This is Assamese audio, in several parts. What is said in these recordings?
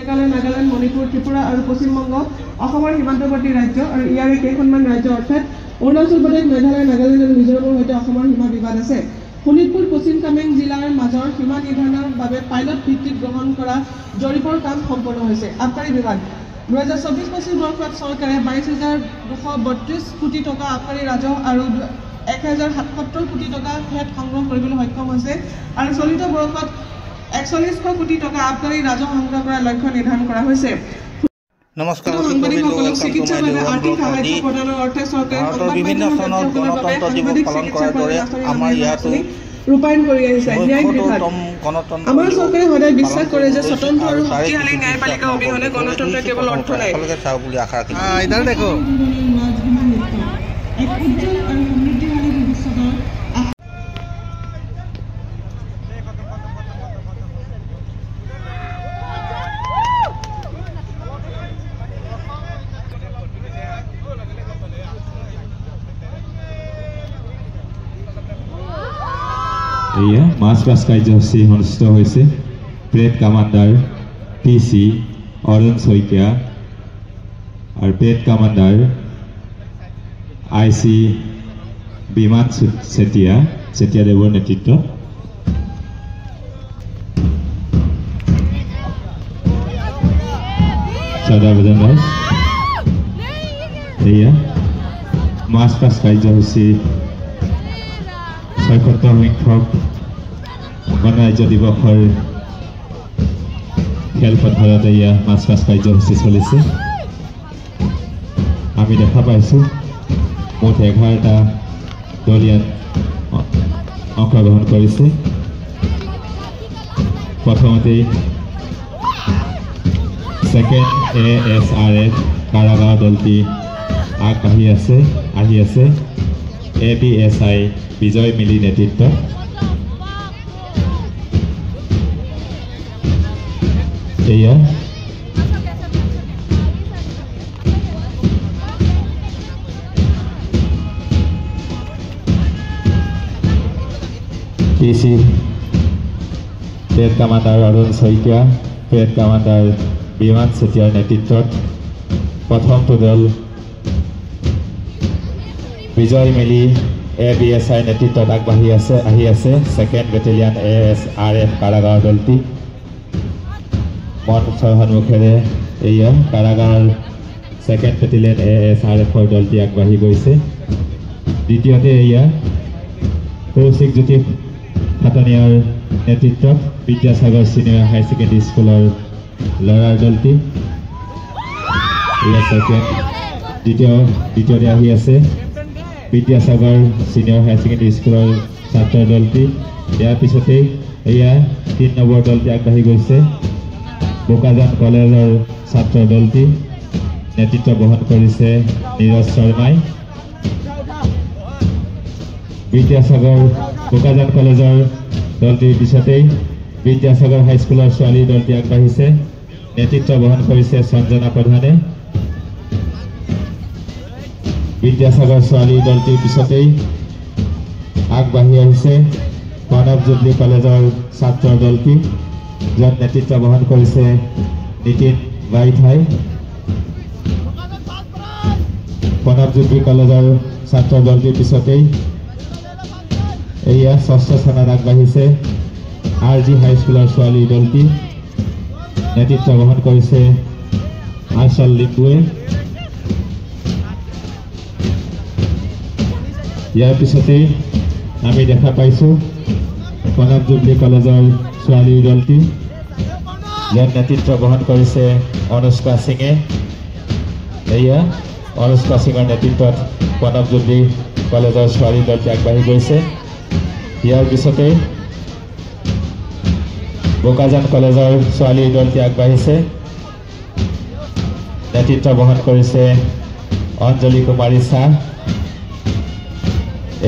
মেঘালয়, নাগালেণ্ড, মণিপুৰ, ত্ৰিপুৰা আৰু পশ্চিমবংগ অসমৰ সীমান্তৱৰ্তী ৰাজ্য আৰু ইয়াৰে কেইখনমান ৰাজ্য অৰ্থাৎ অৰুণাচল প্ৰদেশ, মেঘালয়, নাগালেণ্ড আৰু মিজোৰামৰ সৈতে অসমৰ সীমা বিবাদ আছে। শোণিতপুৰ পশ্চিম কামেং জিলাৰ মাজৰ সীমা নিৰ্ধাৰণৰ বাবে পাইলট ভিত্তিত গ্ৰহণ কৰা জৰীপৰ কাম সম্পন্ন হৈছে। আবকাৰী বিভাগ 2024-25 বৰ্ষত চৰকাৰে 22,232 কোটি টকা আবকাৰী ৰাজহ আৰু 1,077 কোটি টকা ভেট সংগ্ৰহ কৰিবলৈ সক্ষম হৈছে আৰু চলিত বৰ্ষত 4100 কোটি টকা আবকাৰী ৰাজহ সংগ্ৰহ কৰাৰ লক্ষ্য নিৰ্ধাৰণ কৰা হৈছে। নমস্কাৰ বিভিন্ন স্থানত গণতন্ত্ৰ দিৱস পালন কৰাৰ দৰে আমাৰ ইয়াতো ৰূপায়ণ কৰি আহিছে। ন্যায় বিভাগ আমাৰ চৰকাৰে সদায় বিশ্বাস কৰে যে স্বতন্ত্ৰ আৰু শক্তিশালী ন্যায়পালিকা অবিহনে গণতন্ত্ৰ কেৱল অৰ্থ নাই। এয়া মাছ কাৰ্যসূচী অনুষ্ঠিত হৈছে। Parade commander PC Arun Saikia আৰু পেৰেড কামাণ্ডাৰ IC বিমান চেতিয়াদেৱৰ নেতৃত্বত এয়া মাছ কাৰ্যসূচী 76 সংখ্যক গণৰাজ্য দিৱসৰ খেলপথাৰত এয়া মাছ কাৰ্যসূচী চলিছে। আমি দেখা পাইছোঁ মুঠ 11টা দলীয় অংশগ্ৰহণ কৰিছে। প্ৰথমতেই ছেকেণ্ড ASRF কাৰাগাৰ দলটি আগবাঢ়ি আহি আছে ABSI বিজয় মিলি নেতৃত্ব। এয়া PC parade commander Arun Saikia, parade commander Biman চেতিয়াৰ নেতৃত্বত প্ৰথমটো দল বিজয় মিলি ABSI নেতৃত্বত আগবাঢ়ি আহি আছে। ছেকেণ্ড বেটেলিয়ান ASRF কাৰাগাৰ দলটি মঞ্চৰ সন্মুখেৰে এয়া কাৰাগাৰ ছেকেণ্ড বেটেলিয়ান ASRFৰ দলটি আগবাঢ়ি গৈছে। দ্বিতীয়তে এয়া কৌশিক জ্যোতি খাটনিয়াৰ নেতৃত্বত বিদ্যাসাগৰ ছিনিয়ৰ হায়াৰ ছেকেণ্ডেৰী স্কুলৰ ল'ৰাৰ দলটি এয়া ছেকেণ্ড। দ্বিতীয়তে আহি আছে বিদ্যাসাগৰ ছিনিয়ৰ হায়াৰ ছেকেণ্ডেৰী স্কুলৰ ছাত্ৰৰ দলটি। ইয়াৰ পিছতেই এয়া 3 নম্বৰ দলটি আগবাঢ়ি গৈছে বোকাজান কলেজৰ ছাত্ৰ দলটি নেতৃত্ব বহন কৰিছে নীৰজ শৰ্মাই। বিদ্যাসাগৰ বোকাজান কলেজৰ দলটিৰ পিছতেই বিদ্যাসাগৰ হাইস্কুলৰ ছোৱালী দলটি আগবাঢ়িছে নেতৃত্ব বহন কৰিছে সঞ্জনা প্ৰধানে। বিদ্যাসাগৰ ছোৱালী দলটিৰ পিছতেই আগবাঢ়ি আহিছে প্ৰণৱ জুবলি কলেজৰ ছাত্ৰৰ দলটি য'ত নেতৃত্ব বহন কৰিছে নীতিন বাইথাই। প্ৰণৱ জুবলি কলেজৰ ছাত্ৰ দলটিৰ পিছতেই এয়া 6ষ্ঠ স্থানত আগবাঢ়িছে RG হাইস্কুলৰ ছোৱালী দলটি নেতৃত্ব বহন কৰিছে আৰ্চল লিম্বুৱে। ইয়াৰ পিছতেই আমি দেখা পাইছোঁ প্ৰণৱ জুবলি কলেজৰ ছোৱালী দলটি ইয়াত নেতৃত্ব বহন কৰিছে অনুষ্কা সিঙে। এয়া অনুষ্কা সিঙৰ নেতৃত্বত প্ৰণৱ জুবলি কলেজৰ ছোৱালী দলটি আগবাঢ়ি গৈছে। ইয়াৰ পিছতেই বোকাজান কলেজৰ ছোৱালী দলটি আগবাঢ়িছে নেতৃত্ব বহন কৰিছে অঞ্জলি কুমাৰী শাহ।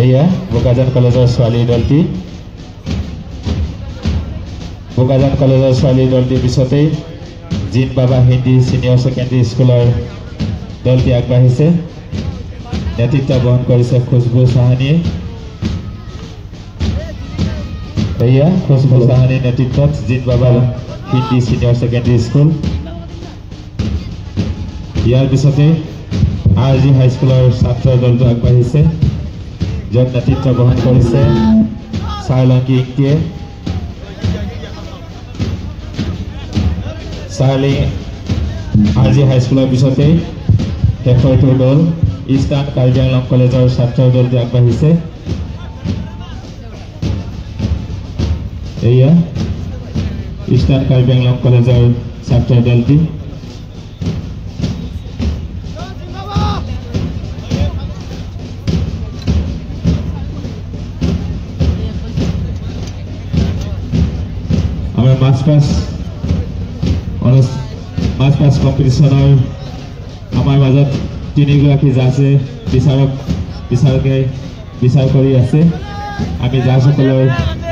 এয়া বোকাজান কলেজৰ ছোৱালী দলটি। বোকাজান কলেজৰ ছোৱালী দলটিৰ পিছতেই জিন বাবা হিন্দী ছিনিয়ৰ ছেকেণ্ডেৰী স্কুলৰ দলটি আগবাঢ়িছে নেতৃত্ব বহন কৰিছে খুশবু চাহানীয়ে। এয়া খুশবু চাহানীৰ নেতৃত্বত জিন বাবা হিন্দী ছিনিয়ৰ ছেকেণ্ডেৰী স্কুল ইয়াৰ পিছতে RG হাইস্কুলৰ ছাত্ৰ দলটো আগবাঢ়িছে য'ত নেতৃত্ব গ্ৰহণ কৰিছে চাৰলংকি ইংটিয়ে চাৰ্লি RG হাইস্কুলৰ পিছতে শেষৰটো দল ইষ্টাৰ্ণ কাৰ্বি আংলং কলেজৰ ছাত্ৰ দলটো আগবাঢ়িছে এয়া ইষ্টাৰ্ণ কাৰ্বি আংলং কলেজৰ ছাত্ৰ দলটি আমাৰ মাৰ্চ পাছ কম্পিটিশ্যনৰ আমাৰ মাজত তিনিগৰাকী জাজে বিচাৰ কৰি আছে আমি জাজসকলৰ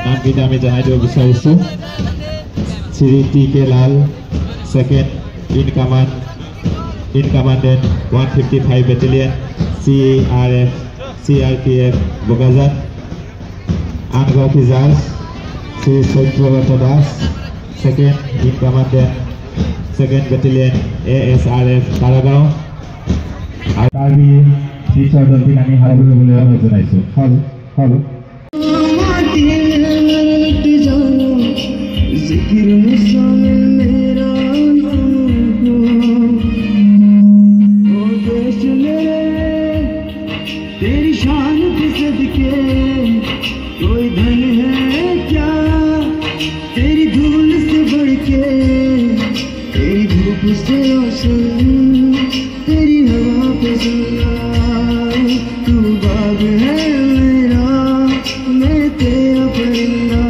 নামকেইটা আমি জনাই দিব বিচাৰিছোঁ Shri TK Lal second in commandant 155 battalion CRPF বগাজাত আনগৰাকী জাজ Shri Satyabrata Das second in commandant second battalion ASRF কাৰাগাঁও আৰু কাৰ্বি টিচাৰ দলটিক আমি হাতত ল'বলৈ অনুৰোধ জনাইছোঁ হল तेरी शान के सदके कोई धन है क्या तेरी धूल से बढ़ के तेरी धूप से रोशन तेरी हवा पे चलना तू बाग है मेरा मैं तेरा परिंदा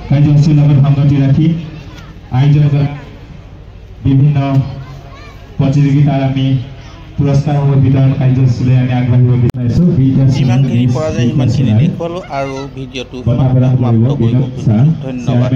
কাৰ্যসূচীৰ লগত সংগতি ৰাখি আয়োজকৰ বিভিন্ন প্ৰতিযোগিতাৰ আমি পুৰস্কাৰসমূহ বিতৰণ কাৰ্যসূচীলৈ আমি আগবাঢ়িব বিচাৰিছোঁ যিমানখিনি পৰা যায় সিমানখিনি দেখুৱালোঁ আৰু ভিডিঅ'টো সমাপ্ত কৰিব ধন্যবাদ।